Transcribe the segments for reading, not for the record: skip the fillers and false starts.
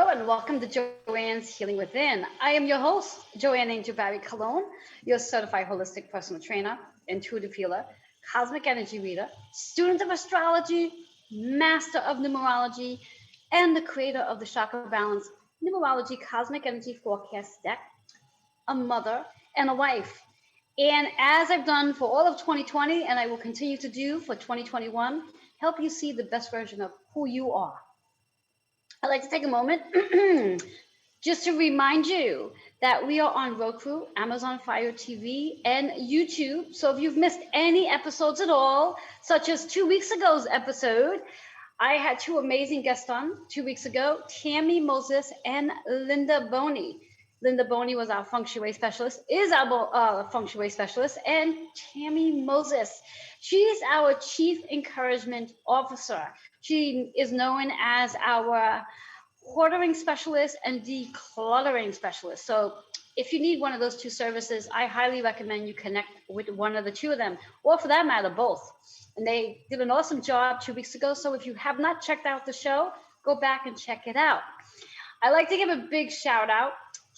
and welcome to Joanne's Healing Within. I am your host, Joanne Angel Barry Cologne, your certified holistic personal trainer, intuitive healer, cosmic energy reader, student of astrology, master of numerology, and the creator of the Chakra Balance Numerology Cosmic Energy Forecast deck, a mother, and a wife. And as I've done for all of 2020, and I will continue to do for 2021, help you see the best version of who you are. I'd like to take a moment just to remind you that we are on Roku, Amazon Fire TV, and YouTube. So if you've missed any episodes at all, such as 2 weeks ago's episode, I had two amazing guests on 2 weeks ago, Tammy Moses and Linda Boney. Linda Boney was our feng shui specialist, is our feng shui specialist, and Tammy Moses. She's our Chief Encouragement Officer. She is known as our ordering specialist and decluttering specialist. So if you need one of those two services, I highly recommend you connect with one of the two of them, or for that matter, both. And they did an awesome job 2 weeks ago. So if you have not checked out the show, go back and check it out. I'd like to give a big shout out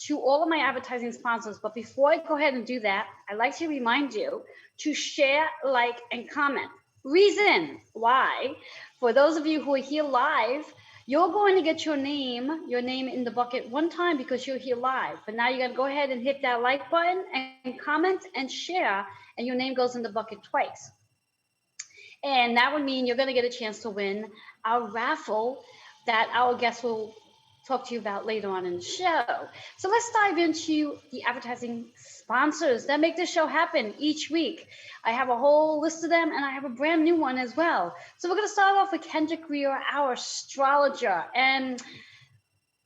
to all of my advertising sponsors. But before I go ahead and do that, I'd like to remind you to share, like, and comment. Reason why, for those of you who are here live, you're going to get your name in the bucket one time because you're here live. But now you got to go ahead and hit that like button and comment and share, and your name goes in the bucket twice. And that would mean you're going to get a chance to win our raffle that our guests will talk to you about later on in the show. So let's dive into the advertising sponsors that make this show happen each week. I have a whole list of them, and I have a brand new one as well. So we're going to start off with Kendrick Greer, our astrologer, and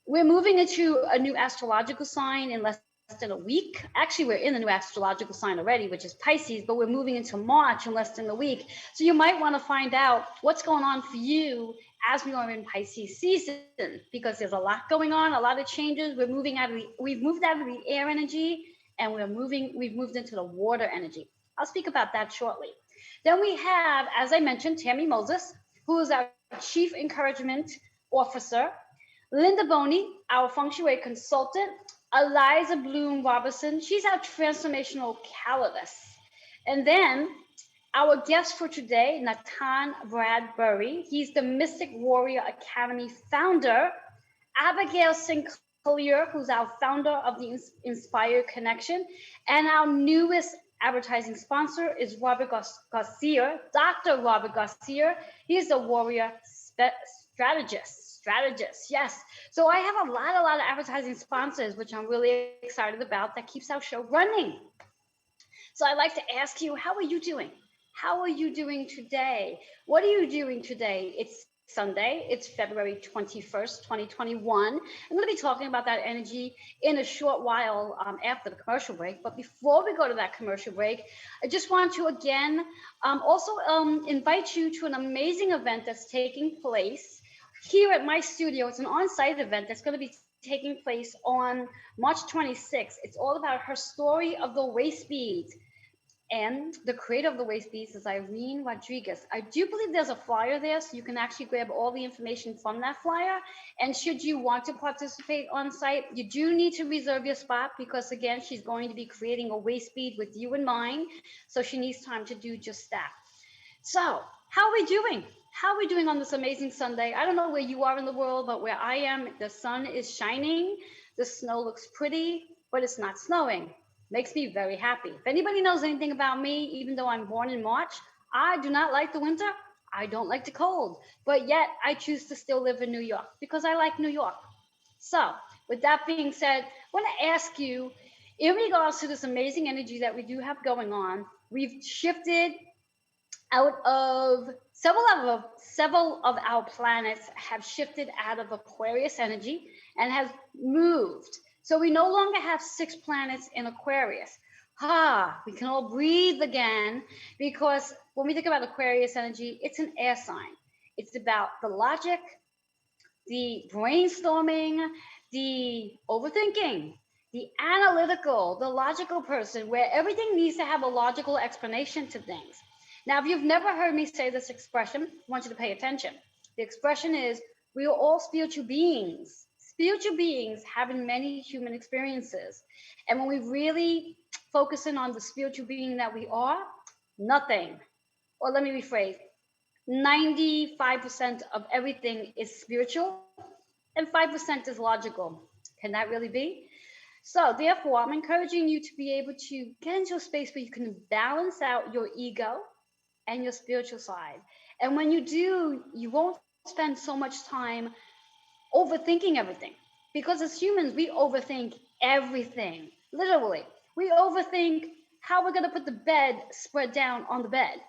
we're moving into a new astrological sign in less than a week. Actually, we're in the new astrological sign already, which is Pisces, but we're moving into March in less than a week. So you might want to find out what's going on for you as we are in Pisces season, because there's a lot going on, a lot of changes. We've moved out of the air energy, and we've moved into the water energy. I'll speak about that shortly. Then we have, as I mentioned, Tammy Moses, who is our Chief Encouragement Officer, Linda Boney, our feng shui consultant, Eliza Bloom Robertson, she's our transformational catalyst. And then our guest for today, Natan Bradbury, he's the Mystic Warrior Academy founder, Abigail Sinclair, who's our founder of the Inspired Connection, and our newest advertising sponsor is Robert Garcia, Dr. Robert Garcia. He's the warrior strategist, yes. So I have a lot of advertising sponsors, which I'm really excited about, that keeps our show running. So I'd like to ask you, how are you doing? How are you doing today? What are you doing today? It's Sunday. It's February 21st, 2021. I'm going to be talking about that energy in a short while after the commercial break. But before we go to that commercial break, I just want to again also invite you to an amazing event that's taking place here at my studio. It's an on-site event that's going to be taking place on March 26th. It's all about her story of the waist beads. And the creator of the waist beads is Irene Rodriguez. I do believe there's a flyer there, so you can actually grab all the information from that flyer. And should you want to participate on site, you do need to reserve your spot, because again, she's going to be creating a waist bead with you in mind. So she needs time to do just that. So how are we doing? How are we doing on this amazing Sunday? I don't know where you are in the world, but where I am, the sun is shining. The snow looks pretty, but it's not snowing. Makes me very happy. If anybody knows anything about me, even though I'm born in March, I do not like the winter. I don't like the cold, but yet I choose to still live in New York because I like New York. So with that being said, I want to ask you, in regards to this amazing energy that we do have going on, we've shifted out of several of our planets have shifted out of Aquarius energy and have moved. So we no longer have 6 planets in Aquarius. We can all breathe again, because when we think about Aquarius energy, it's an air sign. It's about the logic, the brainstorming, the overthinking, the analytical, the logical person, where everything needs to have a logical explanation to things. Now, if you've never heard me say this expression, I want you to pay attention. The expression is, we are all spiritual beings. spiritual beings having many human experiences. And when we really focus in on the spiritual being that we are, nothing, or let me rephrase, 95% of everything is spiritual and 5% is logical. Can that really be? So, therefore, I'm encouraging you to be able to get into a space where you can balance out your ego and your spiritual side. And when you do, you won't spend so much time overthinking everything. Because as humans, we overthink everything. Literally. We overthink how we're going to put the bed spread down on the bed.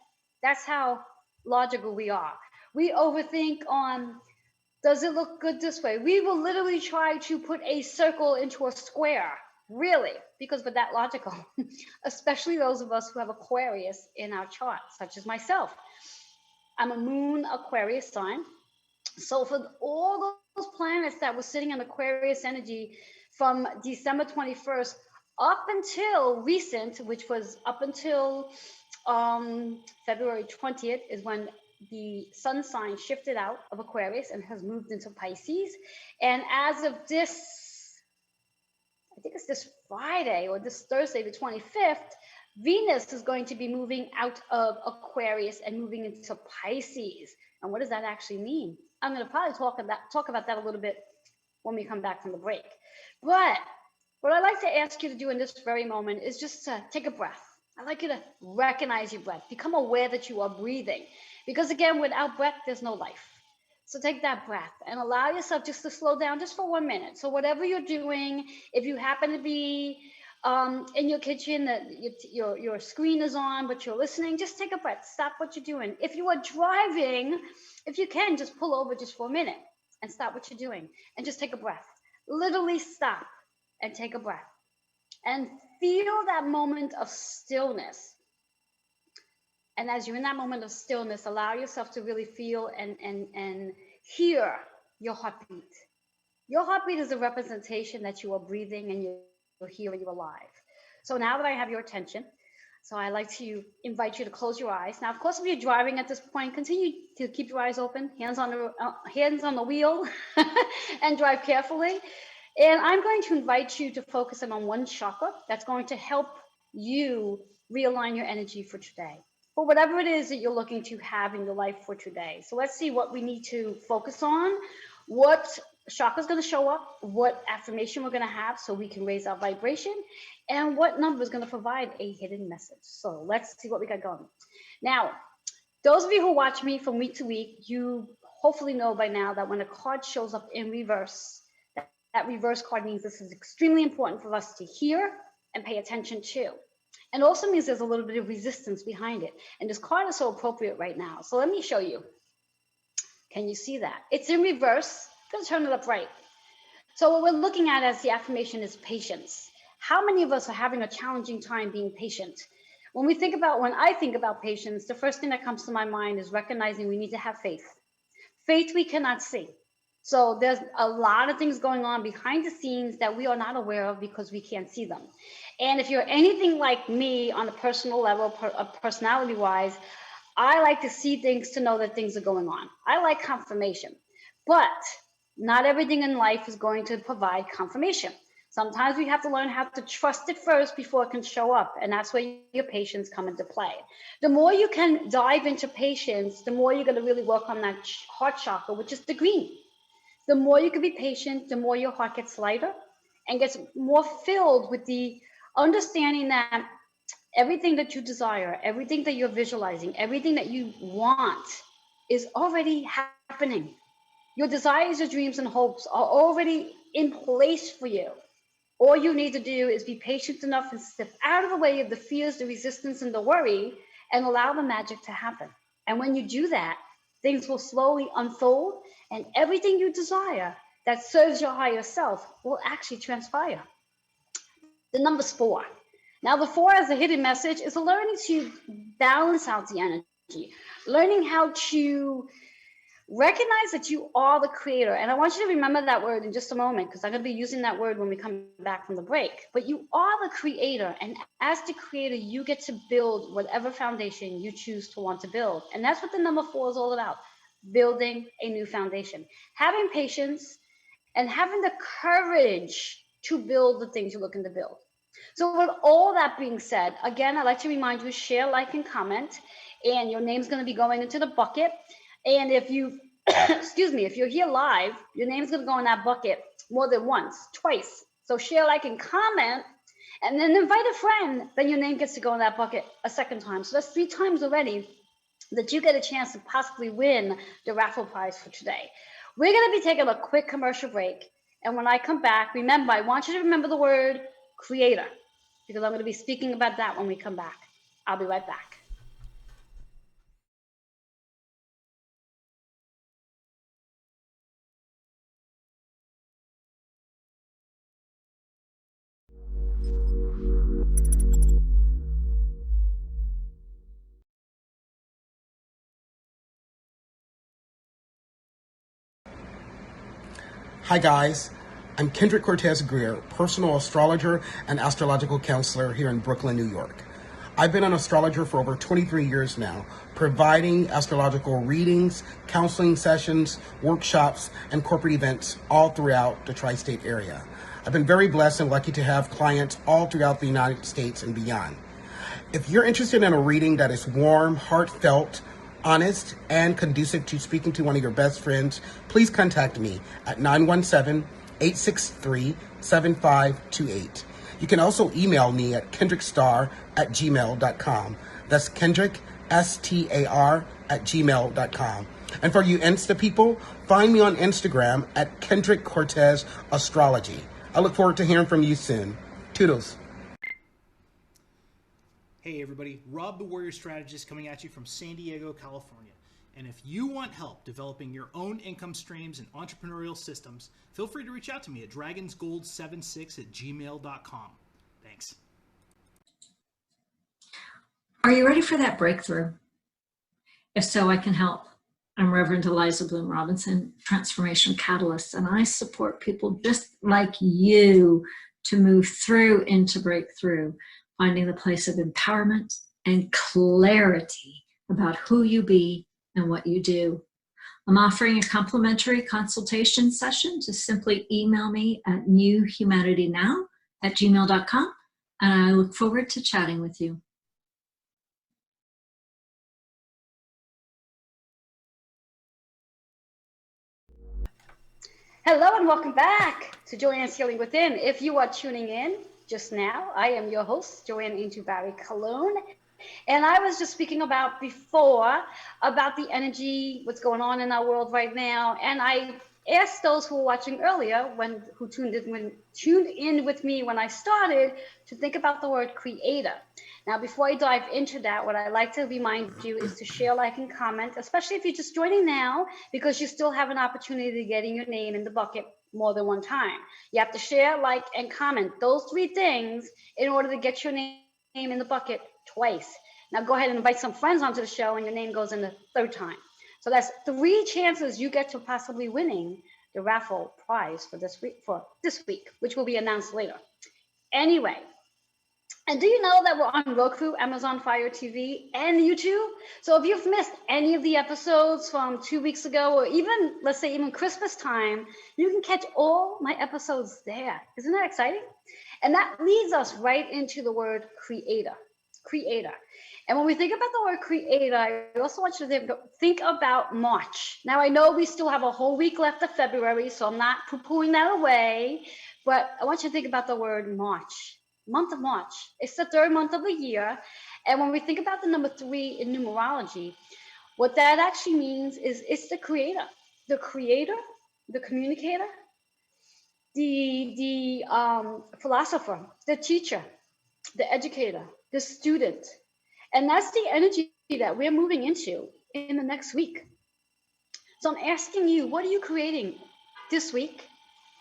That's how logical we are. We overthink on, does it look good this way? We will literally try to put a circle into a square. Really, because we're that logical, especially those of us who have Aquarius in our chart, such as myself. I'm a moon Aquarius sign. So for all those planets that were sitting in Aquarius energy from December 21st up until recent, which was up until February 20th, is when the sun sign shifted out of Aquarius and has moved into Pisces. And as of this, I think it's this Friday or this Thursday, the 25th, Venus is going to be moving out of Aquarius and moving into Pisces. And what does that actually mean? I'm going to probably talk about that a little bit when we come back from the break. But what I'd like to ask you to do in this very moment is just to take a breath. I'd like you to recognize your breath. Become aware that you are breathing. Because again, without breath, there's no life. So take that breath and allow yourself just to slow down just for 1 minute. So whatever you're doing, if you happen to be in your kitchen, your screen is on, but you're listening, just take a breath. Stop what you're doing. If you are driving, if you can, just pull over just for a minute and stop what you're doing and just take a breath. Literally stop and take a breath and feel that moment of stillness. And as you're in that moment of stillness, allow yourself to really feel and hear your heartbeat. Your heartbeat is a representation that you are breathing and you're here and you're alive. So now that I have your attention, so I like to invite you to close your eyes. Now, of course, if you're driving at this point, continue to keep your eyes open, hands on the wheel, and drive carefully. And I'm going to invite you to focus in on one chakra that's going to help you realign your energy for today, for whatever it is that you're looking to have in your life for today. So let's see what we need to focus on, what chakra is going to show up, what affirmation we're going to have so we can raise our vibration, and what number is going to provide a hidden message. So let's see what we got going. Now, those of you who watch me from week to week, you hopefully know by now that when a card shows up in reverse, that reverse card means this is extremely important for us to hear and pay attention to. And also means there's a little bit of resistance behind it. And this card is so appropriate right now. So let me show you. Can you see that? It's in reverse. I'm going to turn it up right. So what we're looking at as the affirmation is patience. How many of us are having a challenging time being patient? When I think about patience, the first thing that comes to my mind is recognizing we need to have faith. Faith we cannot see. So there's a lot of things going on behind the scenes that we are not aware of because we can't see them. And if you're anything like me on a personal level, personality-wise, I like to see things to know that things are going on. I like confirmation. But not everything in life is going to provide confirmation. Sometimes we have to learn how to trust it first before it can show up. And that's where your patience come into play. The more you can dive into patience, the more you're going to really work on that heart chakra, which is the green. The more you can be patient, the more your heart gets lighter and gets more filled with the understanding that everything that you desire, everything that you're visualizing, everything that you want is already happening. Your desires, your dreams, and hopes are already in place for you. All you need to do is be patient enough and step out of the way of the fears, the resistance, and the worry, and allow the magic to happen. And when you do that, things will slowly unfold, and everything you desire that serves your higher self will actually transpire. The number's 4. Now, the 4 as a hidden message is learning to balance out the energy, learning how to recognize that you are the creator. And I want you to remember that word in just a moment, because I'm going to be using that word when we come back from the break. But you are the creator. And as the creator, you get to build whatever foundation you choose to want to build. And that's what the number 4 is all about, building a new foundation. Having patience and having the courage to build the things you're looking to build. So with all that being said, again, I'd like to remind you, share, like, and comment, and your name's going to be going into the bucket. And if you, excuse me, if you're here live, your name's going to go in that bucket more than once, twice. So share, like, and comment, and then invite a friend, then your name gets to go in that bucket a second time. So that's 3 times already that you get a chance to possibly win the raffle prize for today. We're going to be taking a quick commercial break. And when I come back, remember, I want you to remember the word creator, because I'm going to be speaking about that when we come back. I'll be right back. Hi guys, I'm Kendrick Cortez Greer, personal astrologer and astrological counselor here in Brooklyn, New York. I've been an astrologer for over 23 years now, providing astrological readings, counseling sessions, workshops, and corporate events all throughout the tri-state area. I've been very blessed and lucky to have clients all throughout the United States and beyond. If you're interested in a reading that is warm, heartfelt, honest, and conducive to speaking to one of your best friends, please contact me at 917-863-7528. You can also email me at kendrickstar@gmail.com. That's Kendrick, STAR, @gmail.com. And for you Insta people, find me on Instagram at Kendrick Cortez Astrology. I look forward to hearing from you soon. Toodles. Hey everybody, Rob the Warrior Strategist coming at you from San Diego, California. And if you want help developing your own income streams and entrepreneurial systems, feel free to reach out to me at dragonsgold76@gmail.com. Thanks. Are you ready for that breakthrough? If so, I can help. I'm Reverend Eliza Bloom Robinson, Transformation Catalyst, and I support people just like you to move through into breakthrough, finding the place of empowerment and clarity about who you be and what you do. I'm offering a complimentary consultation session. Just simply email me at newhumanitynow@gmail.com, and I look forward to chatting with you. Hello and welcome back to Joanne's Healing Within. If you are tuning in just now, I am your host, Joanne Angel Barry Cologne. And I was just speaking about before about the energy, what's going on in our world right now. And I asked those who were watching earlier, who tuned in with me when I started, to think about the word creator. Now, before I dive into that, what I like to remind you is to share, like, and comment, especially if you're just joining now, because you still have an opportunity to getting your name in the bucket more than one time. You have to share, like, and comment those 3 things in order to get your name in the bucket twice. Now go ahead and invite some friends onto the show and your name goes in the 3rd time. So that's 3 chances you get to possibly winning the raffle prize for this week, which will be announced later. Anyway, and do you know that we're on Roku, Amazon Fire TV, and YouTube? So if you've missed any of the episodes from 2 weeks ago, or even, let's say, even Christmas time, you can catch all my episodes there. Isn't that exciting? And that leads us right into the word creator. Creator. And when we think about the word creator, I also want you to think about March. Now, I know we still have a whole week left of February, so I'm not poo-pooing that away, but I want you to think about the word March. Month of March. It's the 3rd month of the year. And when we think about the number 3 in numerology, what that actually means is it's the creator, the communicator, the philosopher, the teacher, the educator, the student. And that's the energy that we're moving into in the next week. So I'm asking you, what are you creating this week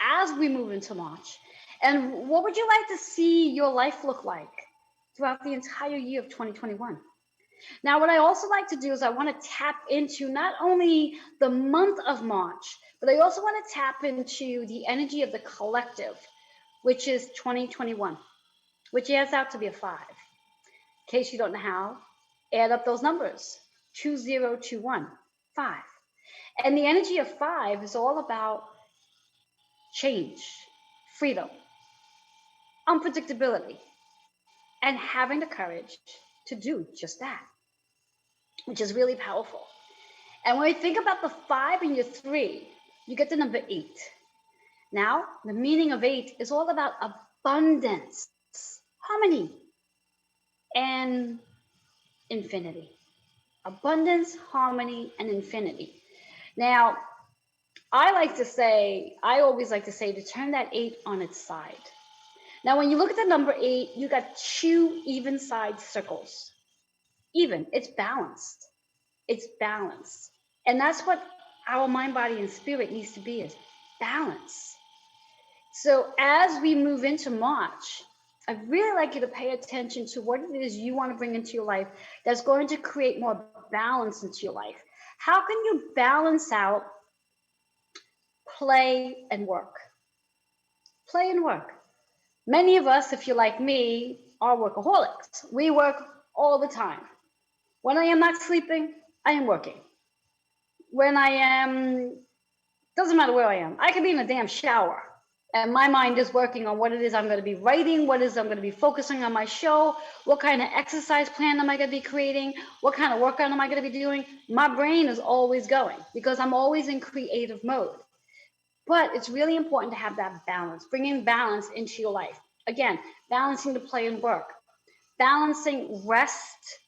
as we move into March? And what would you like to see your life look like throughout the entire year of 2021? Now, what I also like to do is I want to tap into not only the month of March, but I also want to tap into the energy of the collective, which is 2021, which adds out to be a 5. In case you don't know how, add up those numbers, 2021, 5. And the energy of 5 is all about change, freedom, unpredictability, and having the courage to do just that, which is really powerful. And when you think about the 5 and your 3, you get the number 8. Now, the meaning of 8 is all about abundance, harmony, and infinity. Abundance, harmony, and infinity. Now, I always like to say to turn that 8 on its side. Now, when you look at the number 8, you got 2 even side circles. Even, it's balanced. It's balanced. And that's what our mind, body, and spirit needs to be, is balance. So as we move into March, I'd really like you to pay attention to what it is you want to bring into your life that's going to create more balance into your life. How can you balance out play and work? Play and work. Many of us, if you're like me, are workaholics. We work all the time. When I am not sleeping, I am working. When I am, doesn't matter where I am. I could be in a damn shower and my mind is working on what it is I'm going to be writing, what it is I'm going to be focusing on my show, what kind of exercise plan am I going to be creating, what kind of workout am I going to be doing. My brain is always going because I'm always in creative mode. But it's really important to have that balance, bringing balance into your life. Again, balancing the play and work, balancing rest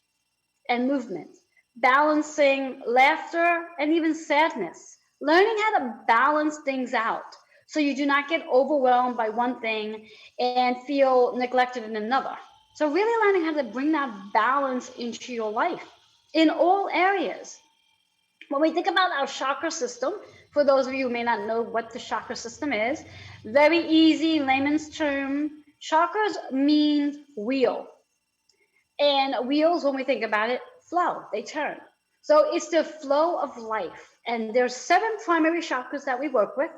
and movement, balancing laughter and even sadness, learning how to balance things out so you do not get overwhelmed by one thing and feel neglected in another. So really learning how to bring that balance into your life in all areas. When we think about our chakra system, for those of you who may not know what the chakra system is, very easy layman's term, chakras means wheel. And wheels, when we think about it, flow, they turn. So it's the flow of life. And there's 7 primary chakras that we work with.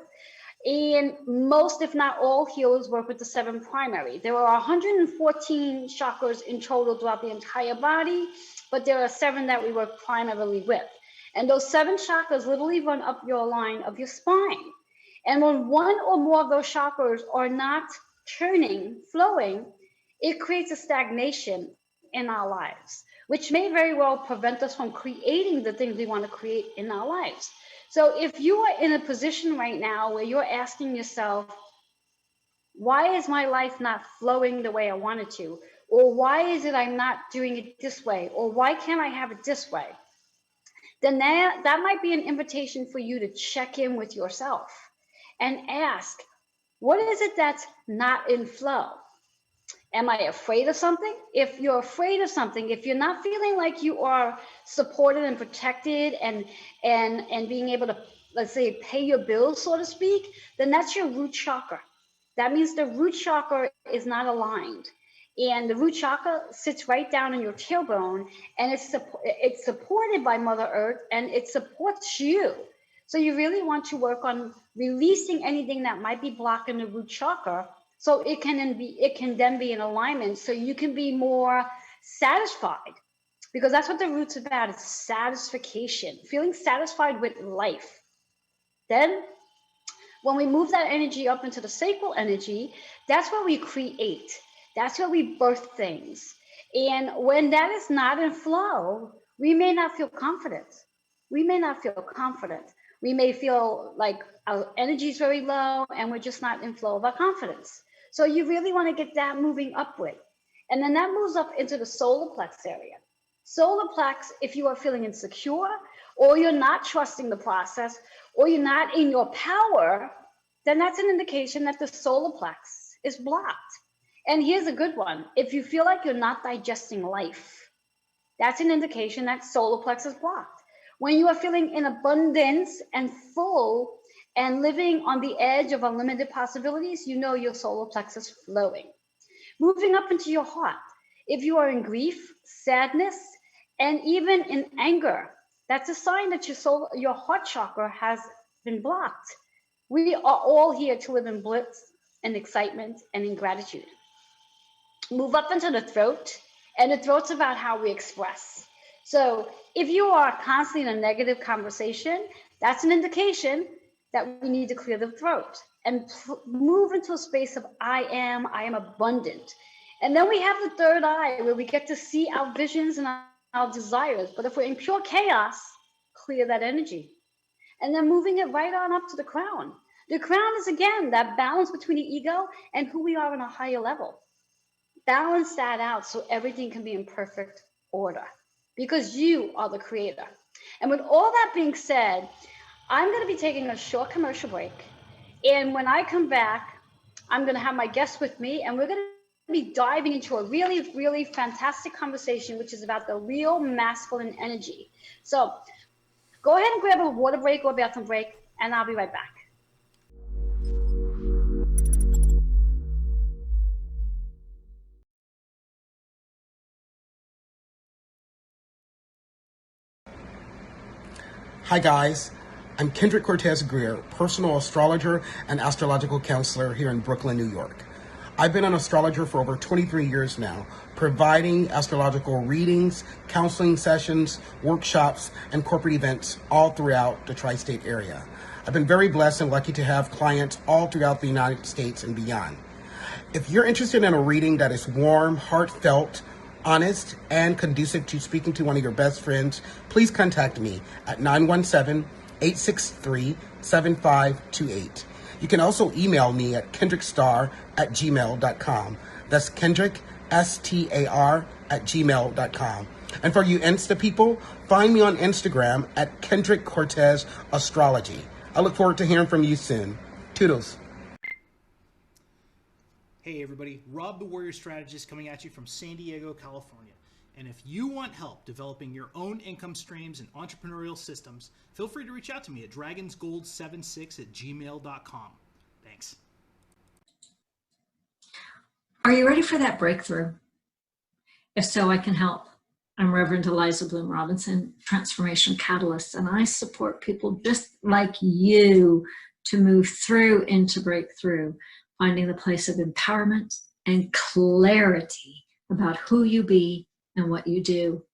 And most, if not all, healers work with the 7 primary. There are 114 chakras in total throughout the entire body, but there are 7 that we work primarily with. And those 7 chakras literally run up your line of your spine. And when one or more of those chakras are not turning, flowing, it creates a stagnation in our lives, which may very well prevent us from creating the things we want to create in our lives. So if you are in a position right now where you're asking yourself, why is my life not flowing the way I wanted to? Or why is it I'm not doing it this way? Or why can't I have it this way? Then that might be an invitation for you to check in with yourself and ask, what is it that's not in flow? Am I afraid of something? If you're afraid of something, if you're not feeling like you are supported and protected and being able to, let's say, pay your bills, so to speak, then that's your root chakra. That means the root chakra is not aligned. And the root chakra sits right down in your tailbone, and it's supported by Mother Earth, and it supports you. So you really want to work on releasing anything that might be blocking the root chakra, so it can then be in alignment, so you can be more satisfied, because that's what the root's about. It's satisfaction, feeling satisfied with life. Then when we move that energy up into the sacral energy, that's where we create. That's where we birth things. And when that is not in flow, we may not feel confident. We may not feel confident. We may feel like our energy is very low and we're just not in flow of our confidence. So you really want to get that moving upward. And then that moves up into the solar plex area. Solar plex, if you are feeling insecure, or you're not trusting the process, or you're not in your power, then that's an indication that the solar plex is blocked. And here's a good one. If you feel like you're not digesting life, that's an indication that solar plex is blocked. When you are feeling in abundance and full and living on the edge of unlimited possibilities, you know your solar plex is flowing. Moving up into your heart. If you are in grief, sadness, and even in anger, that's a sign that your heart chakra has been blocked. We are all here to live in bliss and excitement and in gratitude. Move up into the throat, and the throat's about how we express. So if you are constantly in a negative conversation, that's an indication that we need to clear the throat. and move into a space of I am abundant. And then we have the third eye where we get to see our visions and our desires. But if we're in pure chaos, clear that energy. And then moving it right on up to the crown. The crown is again that balance between the ego and who we are on a higher level. Balance that out so everything can be in perfect order because you are the creator. And with all that being said, I'm going to be taking a short commercial break. And when I come back, I'm going to have my guest with me, and we're going to be diving into a really, really fantastic conversation, which is about the real masculine energy. So go ahead and grab a water break or a bathroom break, and I'll be right back. Hi guys, I'm Kendrick Cortez Greer, personal astrologer and astrological counselor here in Brooklyn, New York. I've been an astrologer for over 23 years now, providing astrological readings, counseling sessions, workshops, and corporate events all throughout the tri-state area. I've been very blessed and lucky to have clients all throughout the United States and beyond. If you're interested in a reading that is warm, heartfelt, honest, and conducive to speaking to one of your best friends, please contact me at 917-863-7528. You can also email me at kendrickstar@gmail.com. That's Kendrick, STAR, @gmail.com. And for you Insta people, find me on Instagram at Kendrick Cortez Astrology. I look forward to hearing from you soon. Toodles. Hey everybody, Rob the Warrior Strategist coming at you from San Diego, California. And if you want help developing your own income streams and entrepreneurial systems, feel free to reach out to me at dragonsgold76@gmail.com. Thanks. Are you ready for that breakthrough? If so, I can help. I'm Reverend Eliza Bloom Robinson, Transformation Catalyst, and I support people just like you to move through into breakthrough, finding the place of empowerment and clarity about who you be and what you do.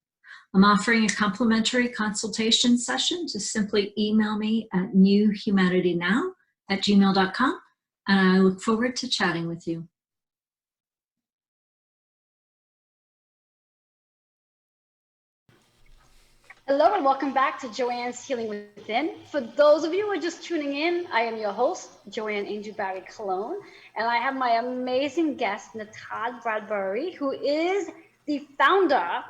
I'm offering a complimentary consultation session. Just simply email me at newhumanitynow@gmail.com, and I look forward to chatting with you. Hello and welcome back to Joanne's Healing Within. For those of you who are just tuning in, I am your host, Joanne Angel Barry Cologne, and I have my amazing guest, Natad Bradbury, who is the founder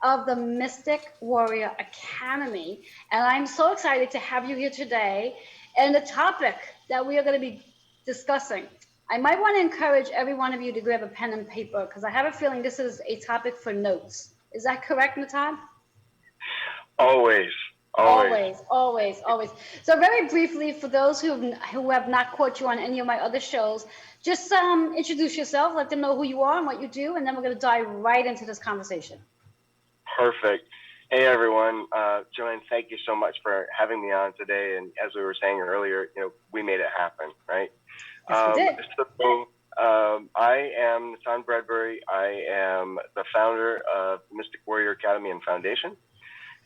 of the Mystic Warrior Academy. And I'm so excited to have you here today. And the topic that we are going to be discussing, I might want to encourage every one of you to grab a pen and paper because I have a feeling this is a topic for notes. Is that correct, Natad? Always. So very briefly, for those who have not caught you on any of my other shows, just introduce yourself, let them know who you are and what you do, and then we're going to dive right into this conversation. Perfect. Hey, everyone. Joanne, thank you so much for having me on today. And as we were saying earlier, we made it happen, right? Yes, we did. I am Nathan Bradbury. I am the founder of Mystic Warrior Academy and Foundation.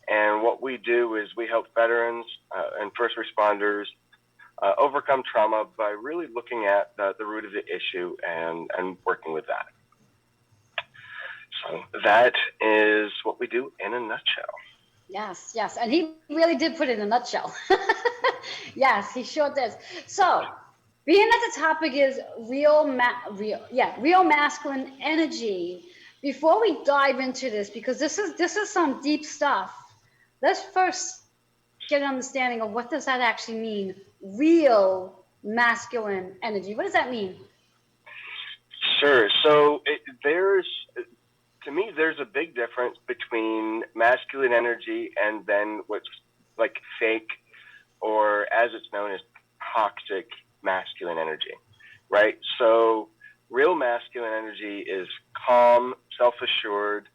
And what we do is we help veterans and first responders overcome trauma by really looking at the root of the issue and working with that. So that is what we do in a nutshell. Yes. And he really did put it in a nutshell. Yes, he sure does. So being that the topic is real masculine energy, before we dive into this, because this is some deep stuff, let's first get an understanding of what does that actually mean, real masculine energy. What does that mean? Sure. So to me, there's a big difference between masculine energy and then what's like fake, or as it's known as toxic masculine energy, right? So real masculine energy is calm, self-assured,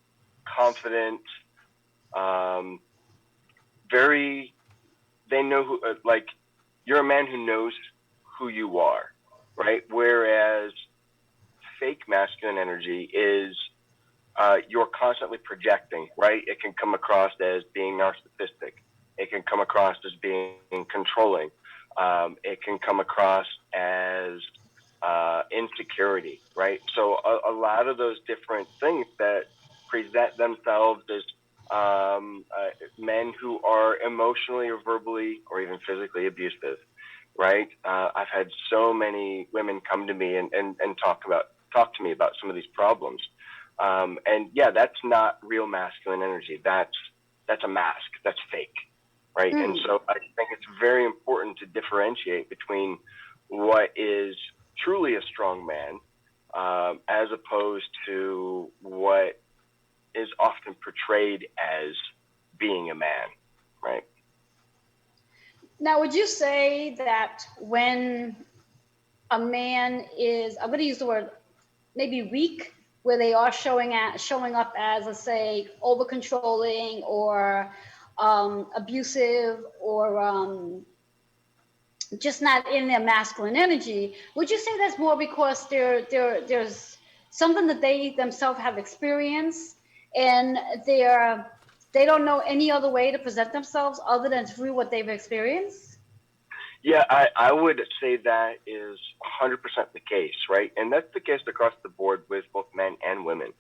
confident, they know who, you're a man who knows who you are, right? Whereas fake masculine energy is you're constantly projecting, right? It can come across as being narcissistic. It can come across as being controlling, It can come across as insecurity, right? So a lot of those different things that present themselves as men who are emotionally or verbally or even physically abusive, right? I've had so many women come to me and talk to me about some of these problems. And yeah, that's not real masculine energy. That's a mask. That's fake, right? And so I think it's very important to differentiate between what is truly a strong man, as opposed to what is often portrayed as being a man, right? Now, would you say that when a man is, I'm going to use the word maybe weak, where they are showing up as, let's say, over controlling or abusive or just not in their masculine energy, would you say that's more because there's something that they themselves have experienced and they don't know any other way to present themselves other than through what they've experienced? Yeah, I would say that is 100% the case, right? And that's the case across the board with both men and women.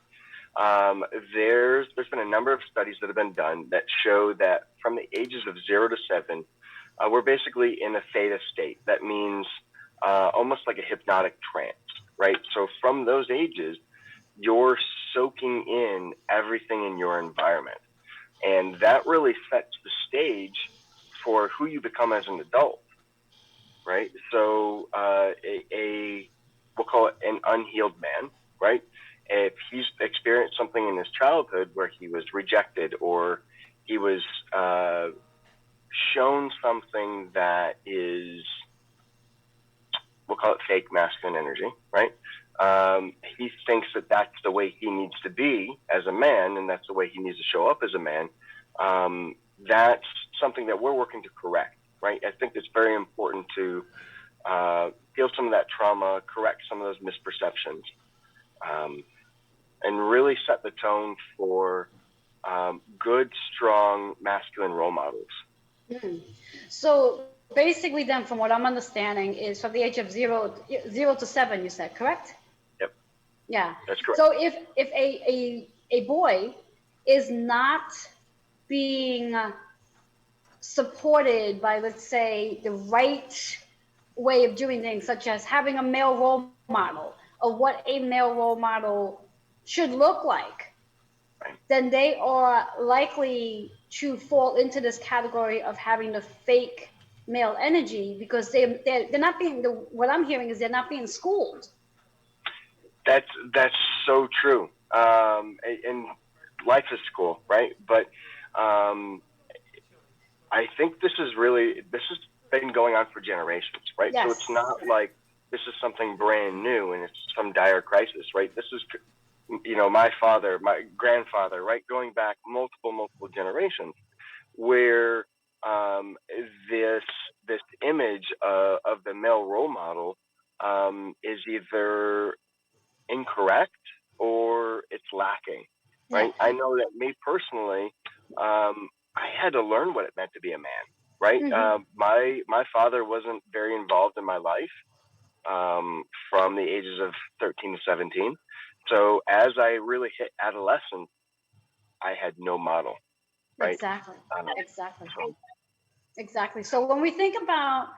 There's been a number of studies that have been done that show that from the ages of 0 to 7, we're basically in a theta state. That means almost like a hypnotic trance, right? So from those ages, you're soaking in everything in your environment. And that really sets the stage for who you become as an adult, right? So we'll call it an unhealed man, right? If he's experienced something in his childhood where he was rejected or he was shown something that is, we'll call it fake masculine energy, right? He thinks that that's the way he needs to be as a man, and that's the way he needs to show up as a man. That's something that we're working to correct, right? I think it's very important to heal some of that trauma, correct some of those misperceptions, and really set the tone for good, strong, masculine role models. So basically then, from what I'm understanding, is from the age of 0 to 7, you said, correct? Yep. Yeah. That's correct. So if a boy is not being supported by, let's say, the right way of doing things, such as having a male role model of what a male role model should look like, then they are likely to fall into this category of having the fake male energy because they're not being, what I'm hearing is they're not being schooled. That's so true. And life is school, right? But I think this has been going on for generations, right? Yes. So it's not like this is something brand new and it's some dire crisis, right? This is, my father, my grandfather, right? Going back multiple generations where this image of the male role model is either incorrect or it's lacking, right? Yeah. I know that me personally, I had to learn what it meant to be a man, right? Mm-hmm. My father wasn't very involved in my life from the ages of 13 to 17. So as I really hit adolescence, I had no model, right? Exactly. So when we think about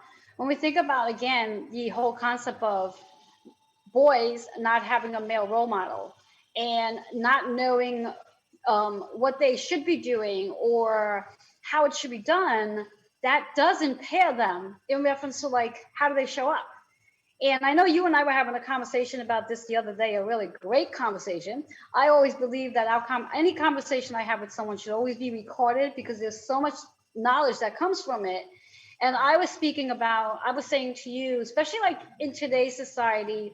again the whole concept of boys not having a male role model and not knowing what they should be doing or how it should be done, that does impair them in reference to like how do they show up. And I know you and I were having a conversation about this the other day, a really great conversation. I always believe that any conversation I have with someone should always be recorded because there's so much knowledge that comes from it. And I was saying to you, especially like in today's society,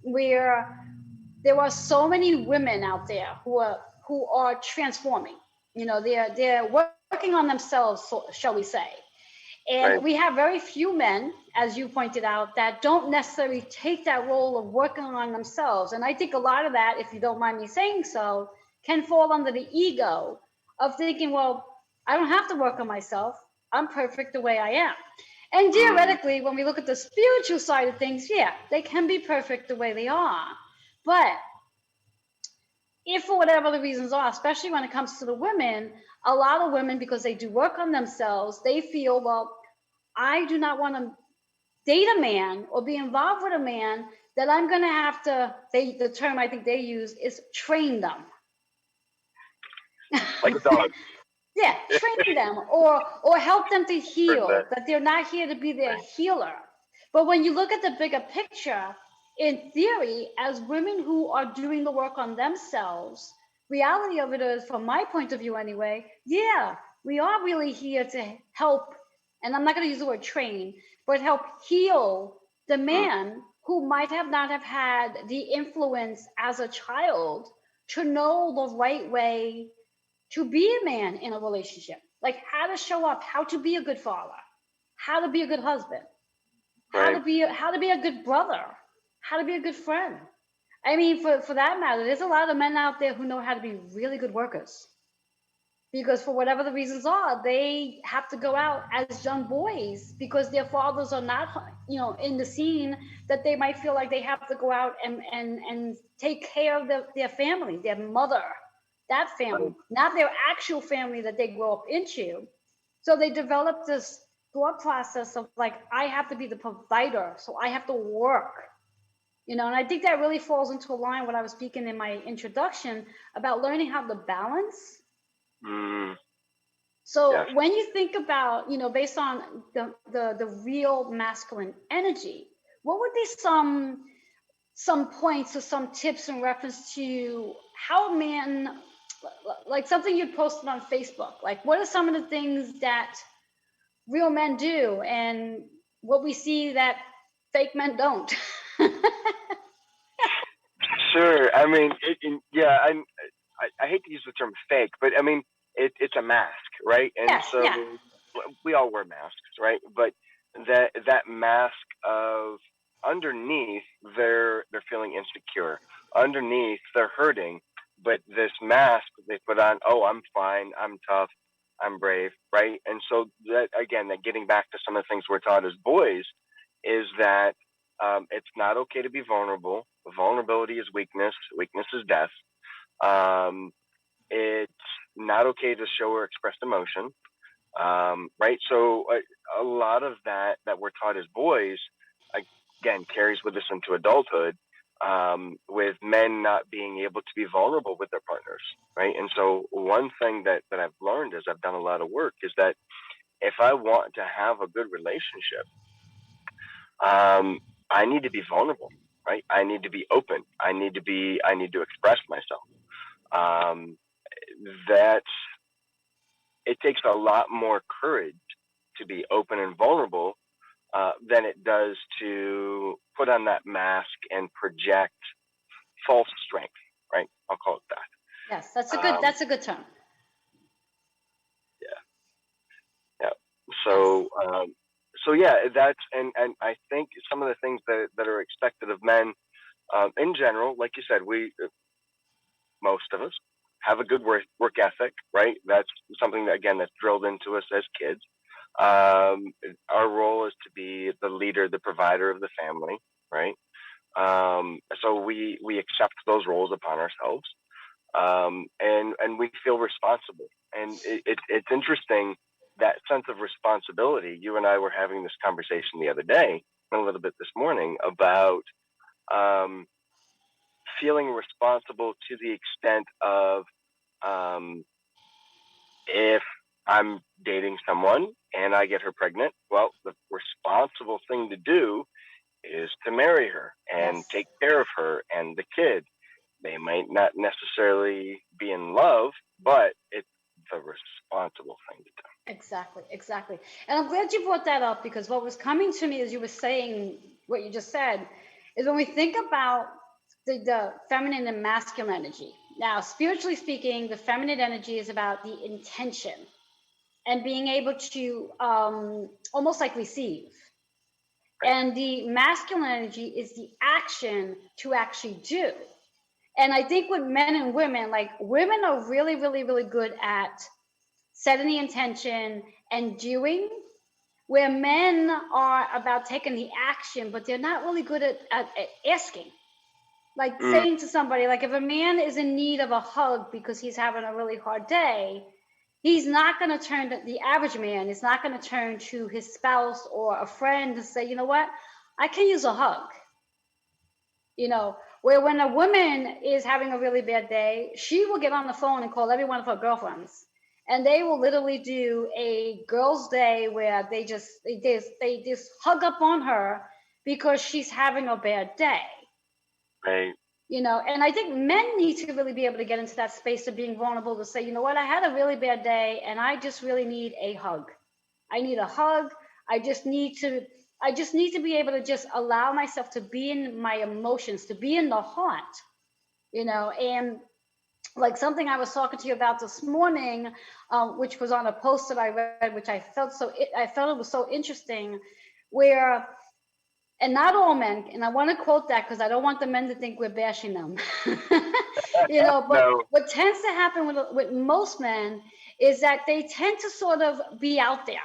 where there are so many women out there who are transforming. They're working on themselves, shall we say. And right. We have very few men, as you pointed out, that don't necessarily take that role of working on themselves. And I think a lot of that, if you don't mind me saying so, can fall under the ego of thinking, well, I don't have to work on myself. I'm perfect the way I am. And Mm, theoretically, when we look at the spiritual side of things, yeah, they can be perfect the way they are. But if for whatever the reasons are, especially when it comes to the women, a lot of women, because they do work on themselves, they feel, well, I do not want to date a man or be involved with a man that I'm going to have to, the term I think they use is train them. like a dog. Yeah, train them or help them to Heard heal, that. that they're not here to be their Right. healer. But when you look at the bigger picture, in theory, as women who are doing the work on themselves, reality of it is, from my point of view anyway, yeah, we are really here to help, and I'm not going to use the word train, but help heal the Mm, man who might have not have had the influence as a child to know the right way to be a man in a relationship, like how to show up, how to be a good father, how to be a good husband, right. how to be a good brother, how to be a good friend. I mean, for that matter, there's a lot of men out there who know how to be really good workers because for whatever the reasons are, they have to go out as young boys because their fathers are not, in the scene, that they might feel like they have to go out and take care of their family, their mother, that family, Right. not their actual family that they grow up into. So they develop this thought process of like, I have to be the provider, so I have to work. And I think that really falls into a line what I was speaking in my introduction about learning how to balance. Mm, So yes. when you think about, based on the real masculine energy, what would be some points or some tips in reference to how men, like something you posted on Facebook, like what are some of the things that real men do and what we see that fake men don't? Sure. I mean, yeah. I hate to use the term fake, but I mean, it's a mask, right? And Yes, so yeah. we all wear masks, right? But that mask of underneath, they're feeling insecure. Underneath, they're hurting. But this mask they put on, oh, I'm fine, I'm tough, I'm brave, right? And so that again, that getting back to some of the things we're taught as boys is that it's not okay to be vulnerable. Vulnerability is weakness. Weakness is death. Um, it's not okay to show or express emotion, right? So a lot of that we're taught as boys, again, carries with us into adulthood, with men not being able to be vulnerable with their partners, right? And so one thing that I've learned as I've done a lot of work is that if I want to have a good relationship, um, I need to be vulnerable, right? I need to be open. I need to express myself. Um, that it takes a lot more courage to be open and vulnerable than it does to put on that mask and project false strength, right? I'll call it that. Yes, Um, that's a good term. yeah, yeah. Yes. So yeah, that's and I think some of the things that are expected of men in general, like you said, we most of us have a good work ethic, right? That's something that again that's drilled into us as kids. Um, our role is to be the leader, the provider of the family, right? So we accept those roles upon ourselves, and we feel responsible. And it's interesting that sense of responsibility. You and I were having this conversation the other day, and a little bit this morning about um, feeling responsible to the extent of um, if I'm dating someone and I get her pregnant, well, the responsible thing to do is to marry her and Yes. take care of her and the kid. They might not necessarily be in love, but it's the responsible thing to do. Exactly, exactly. And I'm glad you brought that up because what was coming to me as you were saying what you just said is when we think about the feminine and masculine energy. Now, spiritually speaking, the feminine energy is about the intention and being able to almost like receive. Right. And the masculine energy is the action to actually do. And I think with men and women, like women are really, really, really good at setting the intention and doing, where men are about taking the action, but they're not really good at asking. Like saying to somebody, like if a man is in need of a hug because he's having a really hard day, he's not going to turn to the average man is not going to turn to his spouse or a friend and say, you know what, I can use a hug. Where when a woman is having a really bad day, she will get on the phone and call every one of her girlfriends, and they will literally do a girls' day where they just hug up on her because she's having a bad day. Right. And I think men need to really be able to get into that space of being vulnerable to say, you know what, I had a really bad day and I just really need a hug. I need a hug. I just need to be able to just allow myself to be in my emotions, to be in the heart, and like something I was talking to you about this morning, which was on a post that I read, which I felt it was so interesting, where and not all men, and I want to quote that because I don't want the men to think we're bashing them. But No. what tends to happen with most men is that they tend to sort of be out there,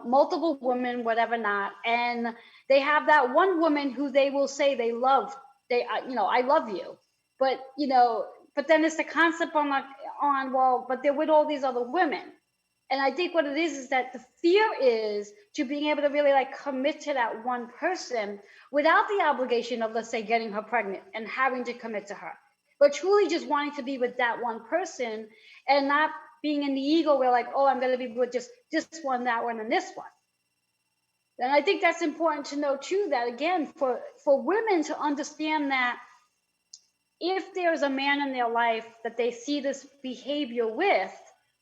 multiple women, whatever not, and they have that one woman who they will say they love. I love you, but then it's the concept well, but they're with all these other women. And I think what it is that the fear is to being able to really like commit to that one person without the obligation of, let's say, getting her pregnant and having to commit to her, but truly just wanting to be with that one person and not being in the ego where like, oh, I'm going to be with just this one, that one, and this one. And I think that's important to know too, that again, for women to understand that if there's a man in their life that they see this behavior with,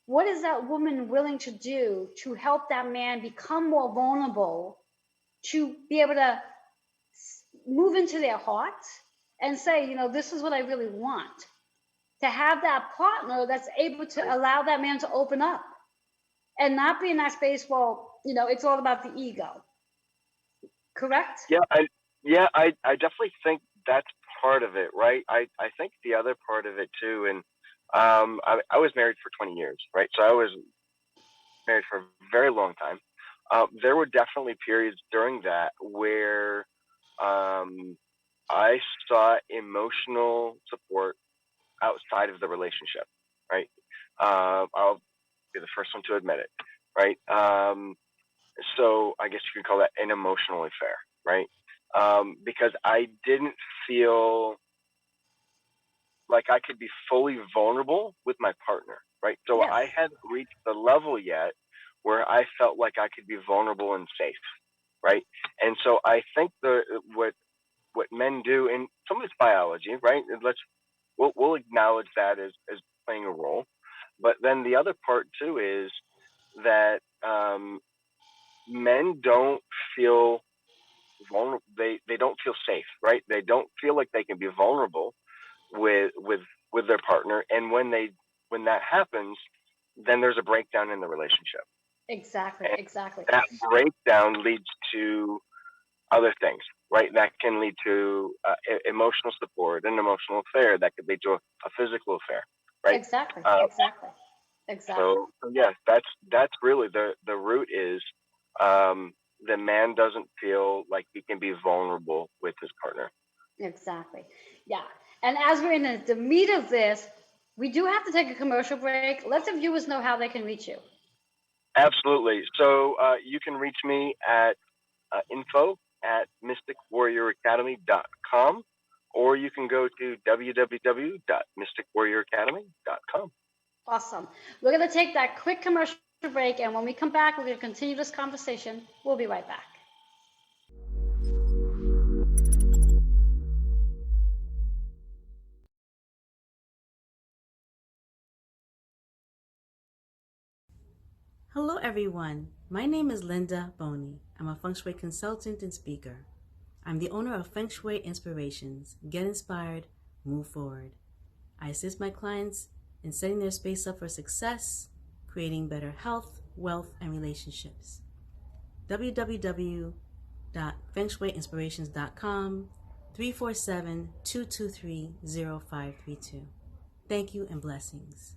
what is that woman willing to do to help that man become more vulnerable, to be able to move into their heart and say, this is what I really want, to have that partner that's able to allow that man to open up and not be in that space, well, it's all about the ego. Correct? I definitely think that's part of it, right? I think the other part of it too, and I was married for 20 years, right? So I was married for a very long time. There were definitely periods during that where I sought emotional support outside of the relationship, right? I'll be the first one to admit it, right? So I guess you could call that an emotional affair, right? Because I didn't feel like I could be fully vulnerable with my partner, right? So Yes. I hadn't reached the level yet where I felt like I could be vulnerable and safe, right? And so I think what men do, and some of it's biology, right? We'll acknowledge that as playing a role, but then the other part too is that men don't feel vulnerable. They don't feel safe, right? They don't feel like they can be vulnerable with their partner, and when that happens, then there's a breakdown in the relationship. Exactly. And Exactly. that breakdown leads to other things, right? That can lead to emotional support, an emotional affair. That could lead to a physical affair, right? Exactly. Uh, Exactly. Exactly. so yes, that's really the root is the man doesn't feel like he can be vulnerable with his partner. Exactly. Yeah. And as we're in the meat of this, we do have to take a commercial break. Let the viewers know how they can reach you. Absolutely. So you can reach me at info at mysticwarrioracademy.com, or you can go to www.mysticwarrioracademy.com. Awesome. We're going to take that quick commercial break. And when we come back, we're going to continue this conversation. We'll be right back. Hello everyone, my name is Linda Boney. I'm a Feng Shui consultant and speaker. I'm the owner of Feng Shui Inspirations. Get inspired, move forward. I assist my clients in setting their space up for success, creating better health, wealth, and relationships. www.fengshuiinspirations.com 347-223-0532. Thank you and blessings.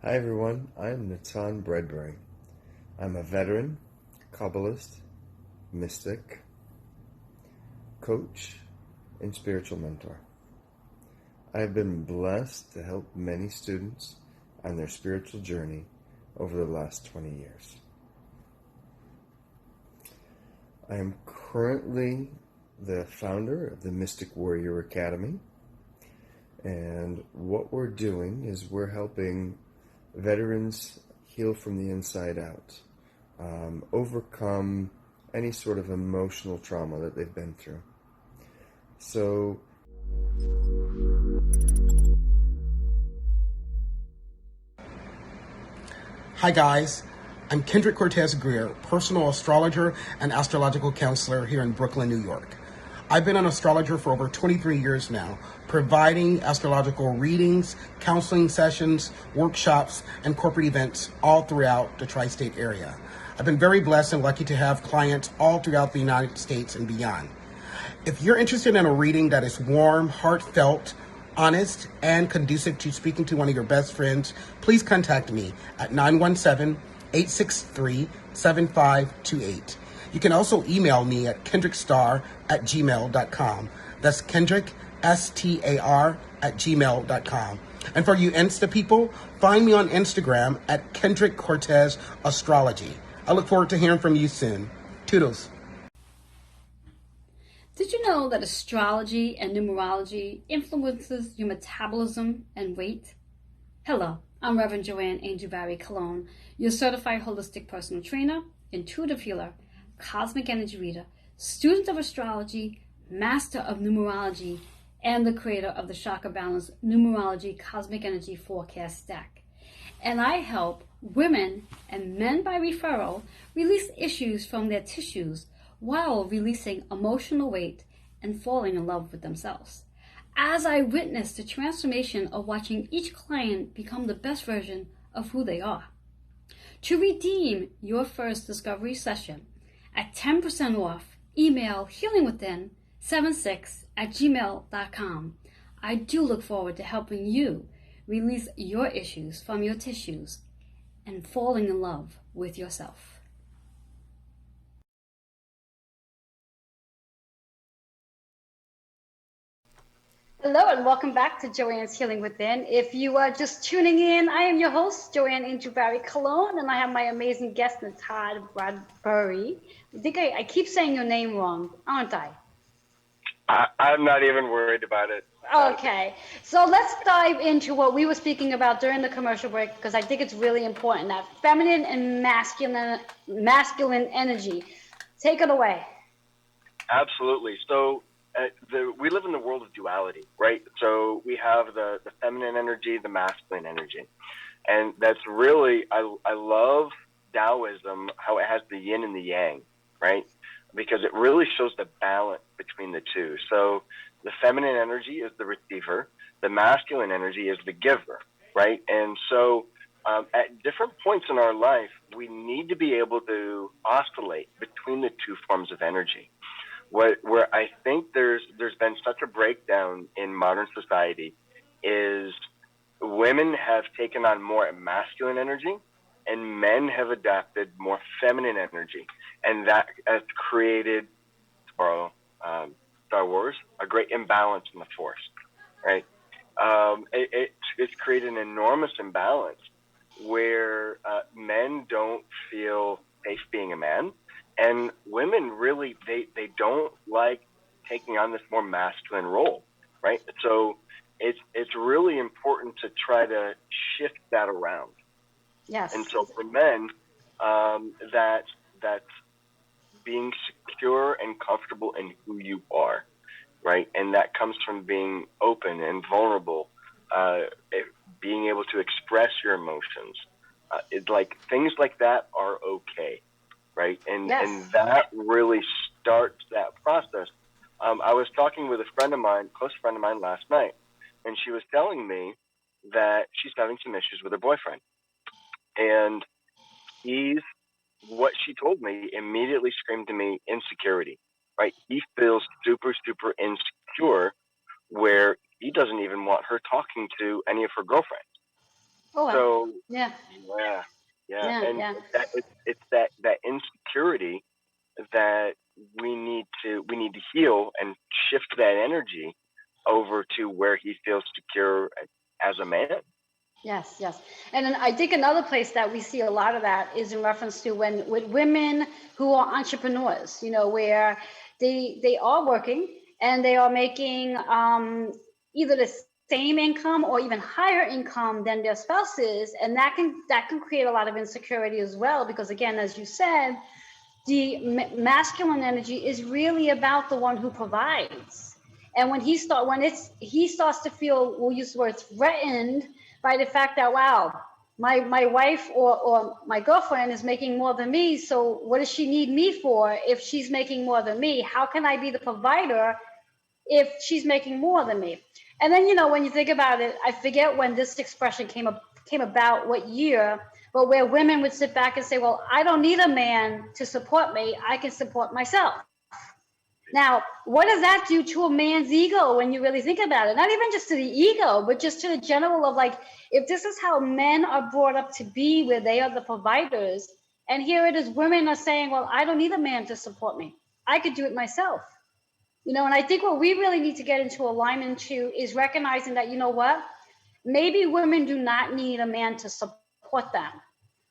Hi everyone, I'm Natan Bredbury. I'm a veteran, Kabbalist, mystic, coach, and spiritual mentor. I have been blessed to help many students on their spiritual journey over the last 20 years. I am currently the founder of the Mystic Warrior Academy, and what we're doing is we're helping veterans heal from the inside out, overcome any sort of emotional trauma that they've been through. So Hi guys, I'm Kendrick Cortez Greer, personal astrologer and astrological counselor here in Brooklyn, New York. I've been an astrologer for over 23 years now, providing astrological readings, counseling sessions, workshops, and corporate events all throughout the tri-state area. I've been very blessed and lucky to have clients all throughout the United States and beyond. If you're interested in a reading that is warm, heartfelt, honest, and conducive to speaking to one of your best friends, please contact me at 917-863-7528. You can also email me at kendrickstar@gmail.com. That's Kendrick, STAR, @gmail.com. And for you Insta people, find me on Instagram at Kendrick Cortez Astrology. I look forward to hearing from you soon. Toodles. Did you know that astrology and numerology influences your metabolism and weight? Hello, I'm Reverend Joanne Angel Barry Cologne, your certified holistic personal trainer, intuitive healer, cosmic energy reader, student of astrology, master of numerology, and the creator of the Chakra Balance Numerology Cosmic Energy Forecast Stack. And I help women and men by referral release issues from their tissues while releasing emotional weight and falling in love with themselves. As I witness the transformation of watching each client become the best version of who they are. To redeem your first discovery session at 10% off, email healingwithin76@gmail.com. I do look forward to helping you release your issues from your tissues and falling in love with yourself. Hello and welcome back to Joanne's Healing Within. If you are just tuning in, I am your host, Joanne Angel Barry Cologne, and I have my amazing guest, Todd Bradbury. I keep saying your name wrong, aren't I? I'm not even worried about it. Okay, so let's dive into what we were speaking about during the commercial break, because I think it's really important, that feminine and masculine energy. Take it away. Absolutely. So we live in the world of duality, right? So we have the feminine energy, the masculine energy. And that's really, I love Taoism, how it has the yin and the yang, right? Because it really shows the balance between the two. So the feminine energy is the receiver, the masculine energy is the giver, right? And so at different points in our life, we need to be able to oscillate between the two forms of energy. Where I think there's been such a breakdown in modern society is women have taken on more masculine energy and men have adapted more feminine energy. And that has created, for Star Wars, a great imbalance in the Force, right? It's created an enormous imbalance where men don't feel safe being a man, and women really, they don't like taking on this more masculine role, right? So it's really important to try to shift that around. Yes. And so for men, that's being secure and comfortable in who you are, right? And that comes from being open and vulnerable, being able to express your emotions. It's like things like that are okay, right? And Yes. and that really starts that process. I was talking with a friend of mine, close friend of mine last night, and she was telling me that she's having some issues with her boyfriend. And what she told me immediately screamed to me insecurity, right? He feels super, super insecure where he doesn't even want her talking to any of her girlfriends. Oh, So, yeah. yeah. Yeah, Yeah, and yeah. it's that insecurity that we need to heal and shift that energy over to where he feels secure as a man. Yes, yes. And then I think another place that we see a lot of that is in reference to when with women who are entrepreneurs, where they are working and they are making either the same income or even higher income than their spouses, and that can create a lot of insecurity as well, because again, as you said, the masculine energy is really about the one who provides. And when he starts to feel, we'll use the word threatened by the fact that, wow, my wife or my girlfriend is making more than me, so what does she need me for if she's making more than me? How can I be the provider if she's making more than me? And then, when you think about it, I forget when this expression came about, what year, but where women would sit back and say, well, I don't need a man to support me, I can support myself. Now, what does that do to a man's ego when you really think about it? Not even just to the ego, but just to the general of, like, if this is how men are brought up to be, where they are the providers, and here it is, women are saying, well, I don't need a man to support me, I could do it myself. And I think what we really need to get into alignment to is recognizing that, what? Maybe women do not need a man to support them,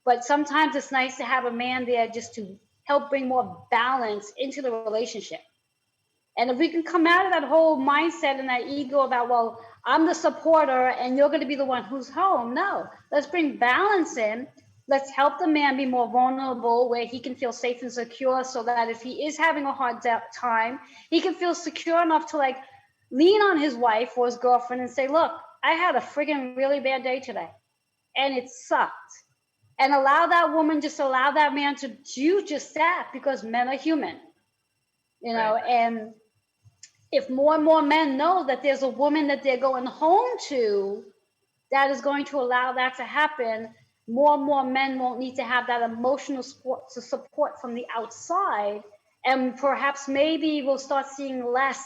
but sometimes it's nice to have a man there just to help bring more balance into the relationship. And if we can come out of that whole mindset and that ego about, well, I'm the supporter and you're going to be the one who's home. No, let's bring balance in. Let's help the man be more vulnerable, where he can feel safe and secure, so that if he is having a hard time, he can feel secure enough to, like, lean on his wife or his girlfriend and say, look, I had a friggin' really bad day today and it sucked. And allow that man to do just that, because men are human, Right. and if more and more men know that there's a woman that they're going home to that is going to allow that to happen, more and more men won't need to have that emotional support from the outside. And perhaps maybe we'll start seeing less,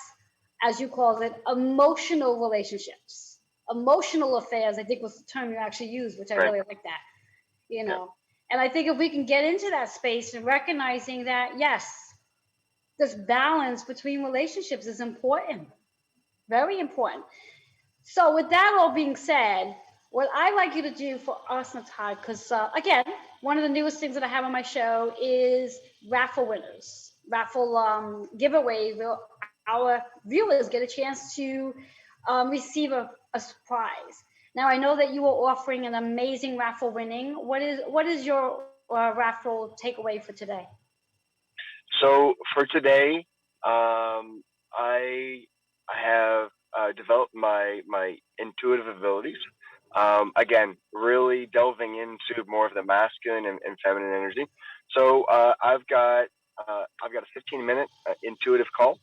as you call it, emotional relationships. Emotional affairs, I think, was the term you actually used, which I Right. really like that, you Yeah. know. And I think if we can get into that space and recognizing that, yes, this balance between relationships is important, very important. So, with that all being said, what I'd like you to do for us, Natai, because again, one of the newest things that I have on my show is raffle winners, raffle giveaways, where our viewers get a chance to receive a surprise. Now, I know that you are offering an amazing raffle winning. What is your raffle takeaway for today? So for today, I have developed my intuitive abilities. Again, really delving into more of the masculine and feminine energy. So I've got a 15-minute intuitive call.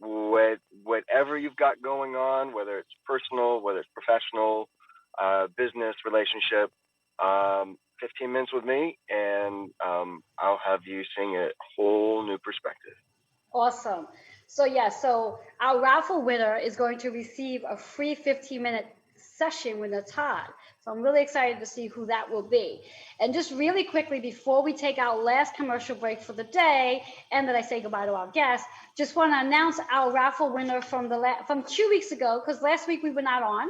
With whatever you've got going on, whether it's personal, whether it's professional, business, relationship, 15 minutes with me, and I'll have you seeing a whole new perspective. Awesome. So our raffle winner is going to receive a free 15-minute session with Natai. So I'm really excited to see who that will be. And just really quickly, before we take our last commercial break for the day, and that I say goodbye to our guests, just want to announce our raffle winner from from 2 weeks ago, because last week we were not on.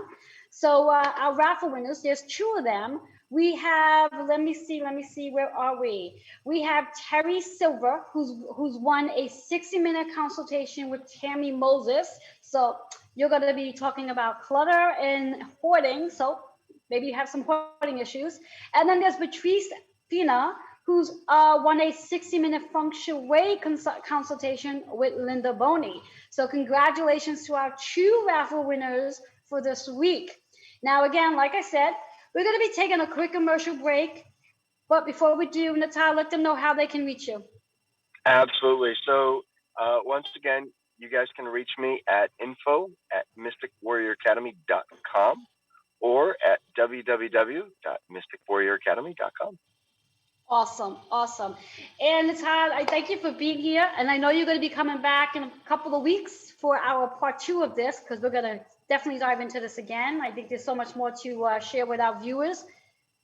So our raffle winners, there's two of them. We have, let me see, where are we? We have Terry Silver, who's won a 60-minute consultation with Tammy Moses. So you're going to be talking about clutter and hoarding. So maybe you have some hoarding issues. And then there's Patrice Pina, who's won a 60-minute feng shui consultation with Linda Boney. So congratulations to our two raffle winners for this week. Now, again, like I said, we're going to be taking a quick commercial break. But before we do, Natai, let them know how they can reach you. Absolutely. So once again, you guys can reach me at info@mysticwarrioracademy.com or at www.mysticwarrioracademy.com. Awesome, awesome. And Natai, I thank you for being here. And I know you're going to be coming back in a couple of weeks for our part 2 of this, because we're going to definitely dive into this again. I think there's so much more to share with our viewers.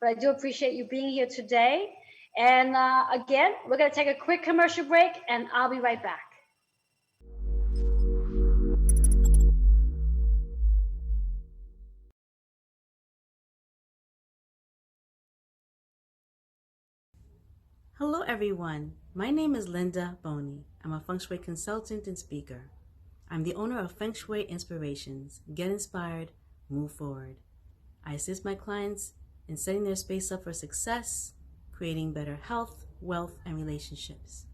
but I do appreciate you being here today. And again, we're going to take a quick commercial break, and I'll be right back. Hello, everyone. My name is Linda Boney. I'm a feng shui consultant and speaker. I'm the owner of Feng Shui Inspirations. Get inspired, move forward. I assist my clients in setting their space up for success, creating better health, wealth, and relationships.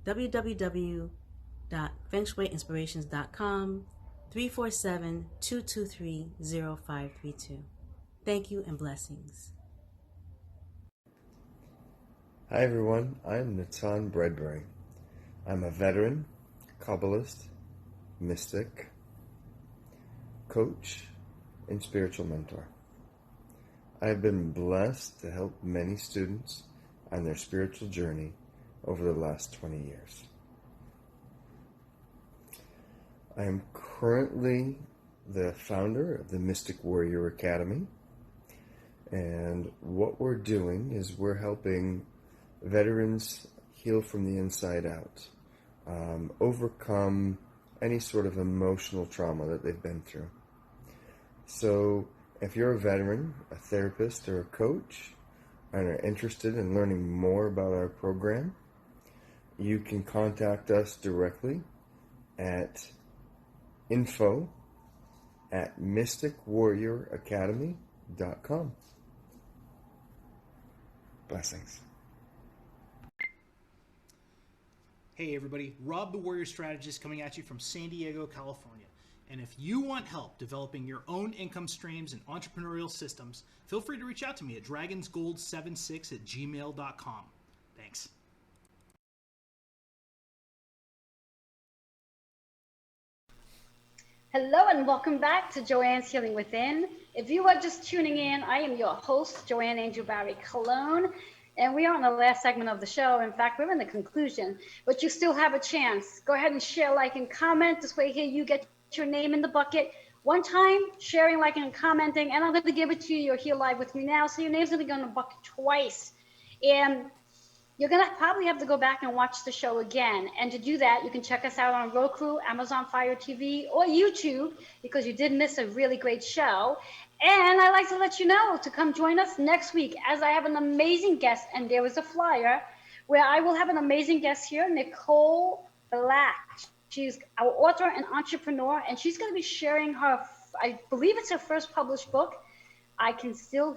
www.fengshuiinspirations.com 347-223-0532. Thank you and blessings. Hi everyone, I'm Natan Bredbury. I'm a veteran, Kabbalist, mystic, coach, and spiritual mentor. I have been blessed to help many students on their spiritual journey over the last 20 years. I am currently the founder of the Mystic Warrior Academy, and what we're doing is we're helping veterans heal from the inside out, overcome any sort of emotional trauma that they've been through. So if you're a veteran, a therapist, or a coach, and are interested in learning more about our program, you can contact us directly at info@mysticwarrioracademy.com. Blessings. Hey everybody, Rob the Warrior Strategist coming at you from San Diego, California. And if you want help developing your own income streams and entrepreneurial systems, feel free to reach out to me at dragonsgold76@gmail.com. Thanks. Hello and welcome back to Joanne's Healing Within. If you are just tuning in, I am your host, Joanne Angel Barry Cologne, and we are on the last segment of the show. In fact, we're in the conclusion, but you still have a chance. Go ahead and share, like, and comment. This way here you get your name in the bucket. One time, sharing, liking, and commenting, and I'm going to give it to you. You're here live with me now, so your name's going to go in the bucket twice. And you're going to probably have to go back and watch the show again. And to do that, you can check us out on Roku, Amazon Fire TV, or YouTube, because you did miss a really great show. And I'd like to let you know to come join us next week, as I have an amazing guest, and there is a flyer, where I will have an amazing guest here, Nicole Black. She's our author and entrepreneur, and she's going to be sharing her, I believe it's her first published book, I Can Still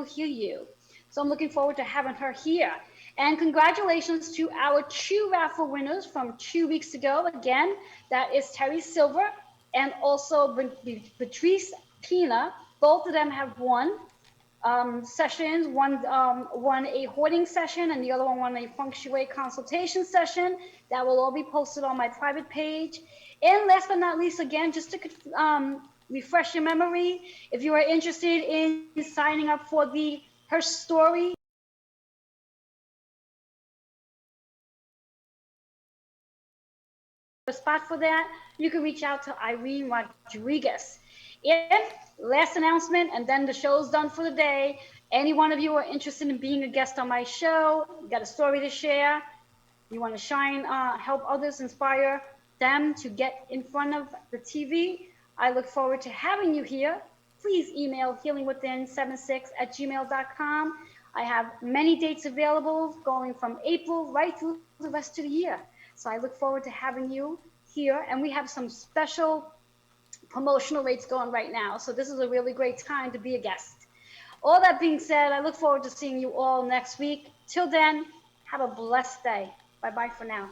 Hear You. So I'm looking forward to having her here. And congratulations to our 2 raffle winners from 2 weeks ago. Again, that is Terry Silver and also Patrice Pina. Both of them have won sessions. One won a hoarding session, and the other one won a feng shui consultation session. That will all be posted on my private page. And last but not least, again, just to refresh your memory, if you are interested in signing up for Her Story spot for that, you can reach out to Irene Rodriguez. And last announcement, and then the show's done for the day. Any one of you are interested in being a guest on my show, you got a story to share, you want to shine, help others, inspire them to get in front of the TV, I look forward to having you here. Please email healingwithin76@gmail.com. I have many dates available going from April right through the rest of the year. So I look forward to having you here. And we have some special promotional rates going right now. So this is a really great time to be a guest. All that being said, I look forward to seeing you all next week. Till then, have a blessed day. Bye-bye for now.